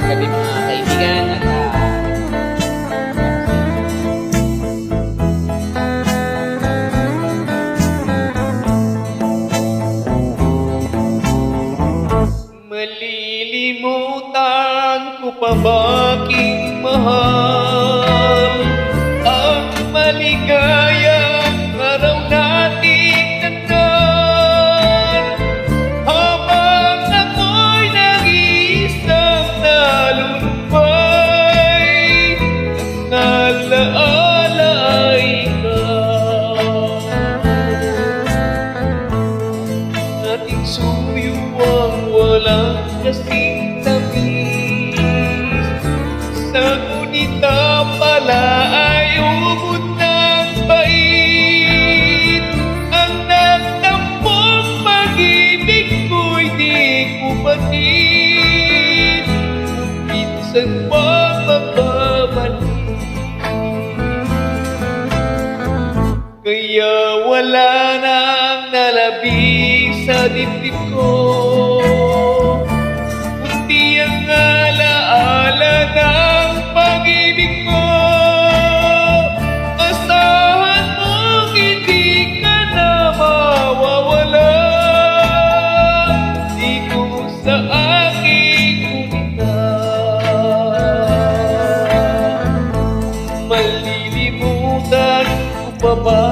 gabi mga kaibigan at malilimutan ko pa ba aking mahal ang maligayang araw nating tanan habang ako'y nag-iisang nalumbay ang alaala ay ikaw ating suyuang walang kasing tamis sa gunita pala ay ubod ng bait ang nagtampong pag-ibig ko'y di ko batid minsan pa magbabalik kaya wala nang nalabi sa dibdib ko kundi ang alaala ng pag-ibig mo asahan mong hindi ka na mawawala di ko sa aking kumita malilimutan ko pa ba